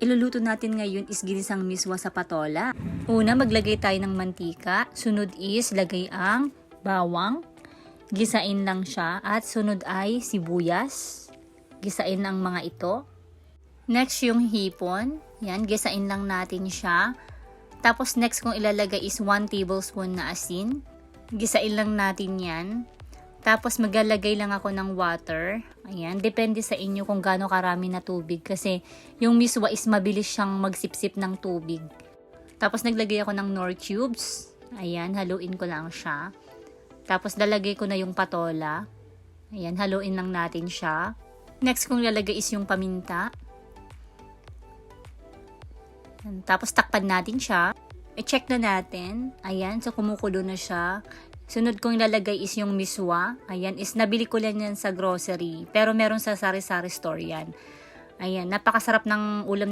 iluluto natin ngayon is ginisang miswa sa patola. Una, maglagay tayo ng mantika. Sunod is lagay ang bawang. Gisain lang siya. At sunod ay sibuyas. Gisain ang mga ito. Next, yung hipon. Yan, gisain lang natin siya. Tapos next kong ilalagay is 1 tablespoon na asin. Gisain lang natin yan. Tapos maglalagay lang ako ng water. Ayan, depende sa inyo kung gaano karami na tubig. Kasi yung miswa is mabilis siyang magsipsip ng tubig. Tapos naglagay ako ng Knorr cubes. Ayan, haluin ko lang siya. Tapos lalagay ko na yung patola. Ayan, haluin lang natin siya. Next kong lalagay is yung paminta. Tapos takpan natin siya. I-check na natin. Ayan, so kumukulo na siya. Sunod kong ilalagay is yung miswa. Ayan, is nabili ko lang yan sa grocery. Pero meron sa sari-sari store yan. Ayan, napakasarap ng ulam.